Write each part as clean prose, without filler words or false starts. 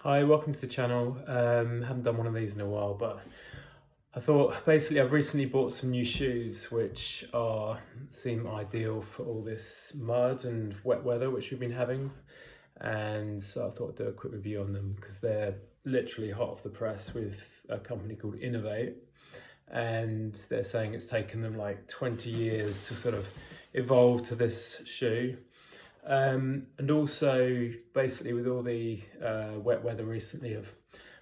Hi, welcome to the channel. Haven't done one of these in a while, but I thought basically I've recently bought some new shoes which seem ideal for all this mud and wet weather which we've been having, and so I thought I'd do a quick review on them because they're literally hot off the press with a company called Inov-8, and they're saying it's taken them like 20 years to sort of evolve to this shoe. And also basically with all the wet weather recently, I've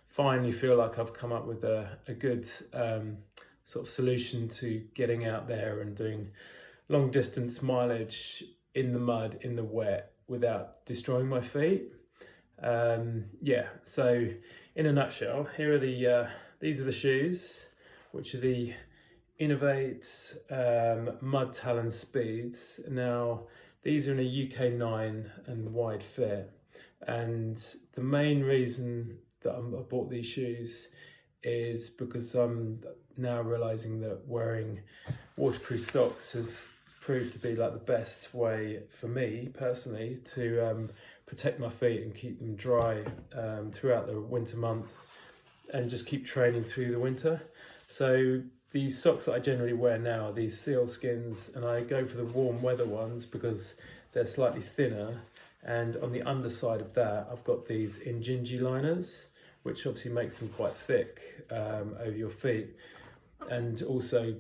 finally feel like I've come up with a good sort of solution to getting out there and doing long distance mileage in the mud, in the wet, without destroying my feet. Yeah, so in a nutshell, here are these are the shoes, which are the Inov-8 MudTalon Speeds. Now, these are in a UK 9 and wide fit, and the main reason that I bought these shoes is because I'm now realising that wearing waterproof socks has proved to be like the best way for me personally to protect my feet and keep them dry throughout the winter months and just keep training through the winter. So these socks that I generally wear now are these Sealskinz, and I go for the warm weather ones because they're slightly thinner, and on the underside of that I've got these Injinji liners, which obviously makes them quite thick over your feet, and also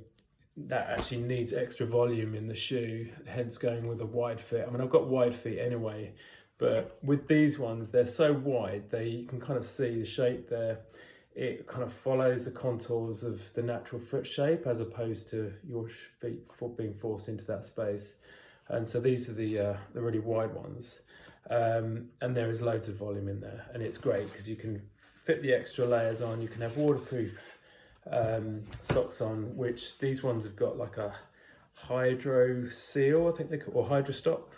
that actually needs extra volume in the shoe, hence going with a wide fit. I mean, I've got wide feet anyway, but with these ones, they're so wide, you can kind of see the shape there. It kind of follows the contours of the natural foot shape as opposed to your feet being forced into that space. And so these are the really wide ones, and there is loads of volume in there, and it's great because you can fit the extra layers on. You can have waterproof socks on, which these ones have got like a hydro seal, I think they call, or Hydrostop,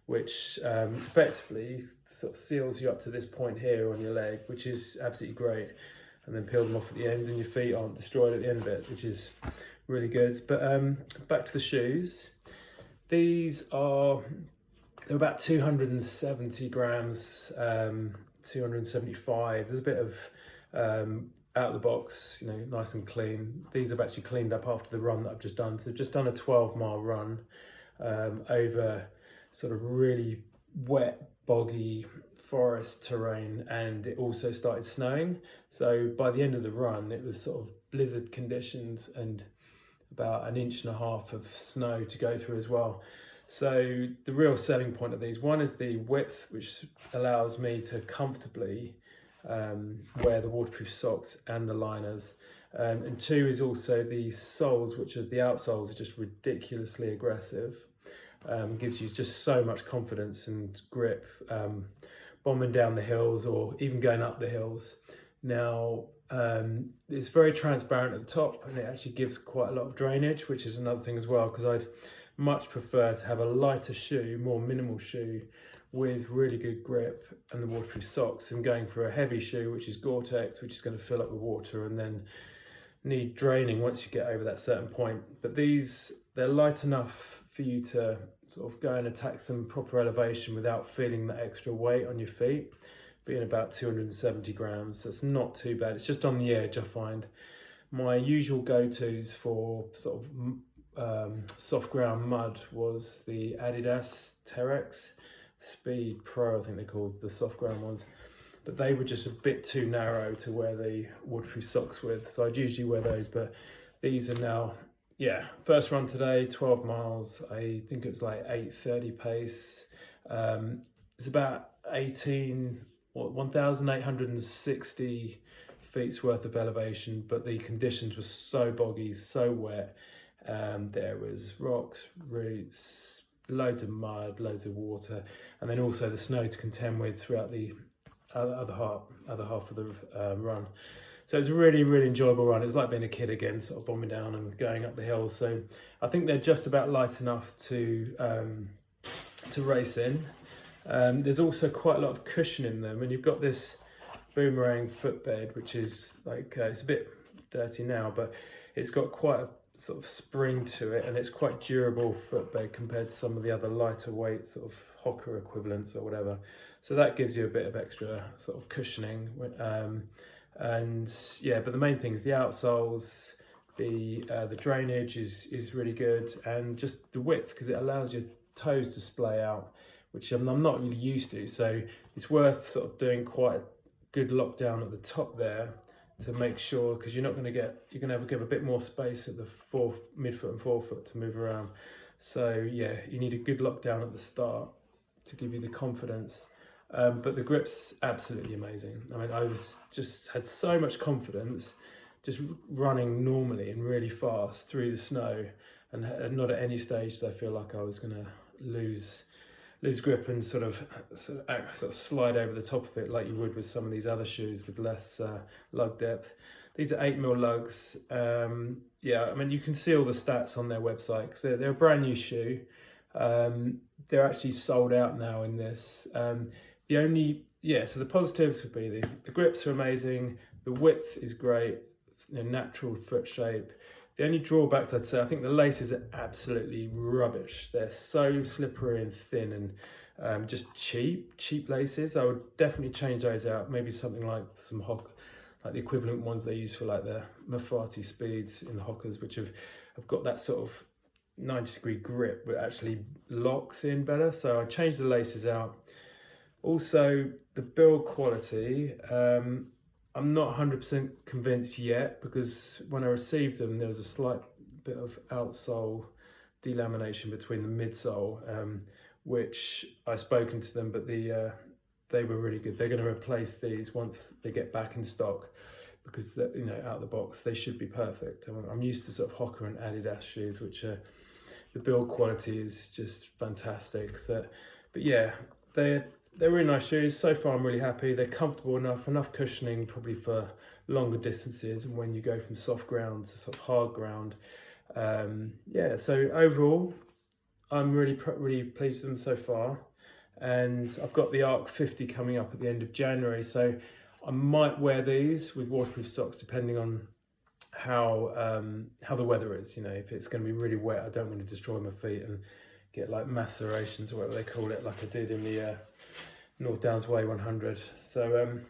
which effectively sort of seals you up to this point here on your leg, which is absolutely great. And then peel them off at the end and your feet aren't destroyed at the end of it, which is really good. But back to the shoes. They're about 270 grams, 275. There's a bit of out of the box, nice and clean. These have actually cleaned up after the run that I've just done. So I've just done a 12-mile run over sort of really wet, boggy forest terrain, and it also started snowing. So by the end of the run, it was sort of blizzard conditions and about 1.5 inches of snow to go through as well. So the real selling point of these, one is the width, which allows me to comfortably wear the waterproof socks and the liners. And two is also the soles, which are the outsoles are just ridiculously aggressive. Gives you just so much confidence and grip bombing down the hills or even going up the hills. Now, it's very transparent at the top, and it actually gives quite a lot of drainage, which is another thing as well, because I'd much prefer to have a lighter shoe, more minimal shoe with really good grip and the waterproof socks, and going for a heavy shoe, which is Gore-Tex, which is going to fill up with water and then need draining once you get over that certain point. But they're light enough for you to sort of go and attack some proper elevation without feeling that extra weight on your feet, being about 270 grams. That's not too bad. It's just on the edge, I find. My usual go-tos for sort of soft ground mud was the Adidas Terex Speed Pro, I think they're called, the soft ground ones. But they were just a bit too narrow to wear the waterproof socks with, so I'd usually wear those. But these are now, first run today, 12 miles. I think it was like 8:30 pace. It's about 1,860 feet's worth of elevation, but the conditions were so boggy, so wet. There was rocks, roots, loads of mud, loads of water, and then also the snow to contend with throughout the other half of the run. So it was a really, really enjoyable run. It was like being a kid again, sort of bombing down and going up the hills. So I think they're just about light enough to race in. There's also quite a lot of cushion in them, and you've got this boomerang footbed, which is like, it's a bit dirty now, but it's got quite a sort of spring to it, and it's quite durable footbed compared to some of the other lighter weight sort of Hoka equivalents or whatever. So that gives you a bit of extra sort of cushioning. And yeah, but the main thing is the outsoles, the drainage is really good, and just the width, because it allows your toes to splay out, which I'm not really used to. So it's worth sort of doing quite a good lockdown at the top there to make sure, because you're going to have to give a bit more space at the midfoot and forefoot to move around. So yeah, you need a good lockdown at the start to give you the confidence. But the grip's absolutely amazing. I mean, I had so much confidence just running normally and really fast through the snow, and not at any stage did I feel like I was going to lose grip and sort of slide over the top of it like you would with some of these other shoes with less lug depth. These are 8mm lugs. Yeah, I mean, you can see all the stats on their website because they're a brand new shoe. They're actually sold out now in this. So the positives would be the grips are amazing, the width is great, natural foot shape. The only drawbacks I'd say, I think the laces are absolutely rubbish. They're so slippery and thin and just cheap laces. I would definitely change those out. Maybe something like like the equivalent ones they use for like the Mafati Speeds in the Hokas, which have got that sort of 90-degree grip, but actually locks in better. So I changed the laces out. Also, the build quality, I'm not 100% convinced yet, because when I received them, there was a slight bit of outsole delamination between the midsole, which I've spoken to them, but they were really good. They're going to replace these once they get back in stock, because out of the box they should be perfect. I'm used to sort of Hoka and Adidas shoes, which are, the build quality is just fantastic. So, but yeah, they're really nice shoes. So far I'm really happy. They're comfortable enough cushioning probably for longer distances, and when you go from soft ground to sort of hard ground. Yeah, so overall I'm really pleased with them so far. And I've got the Arc 50 coming up at the end of January, so I might wear these with waterproof socks depending on how the weather is. If it's going to be really wet, I don't want to destroy my feet and get like macerations or whatever they call it, like I did in the North Downs Way 100. So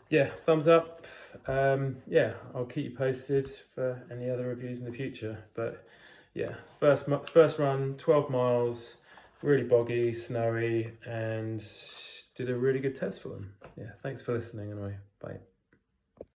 yeah, thumbs up. Yeah, I'll keep you posted for any other reviews in the future. But yeah, first run, 12 miles, really boggy, snowy, and did a really good test for them. Yeah, thanks for listening anyway. Bye.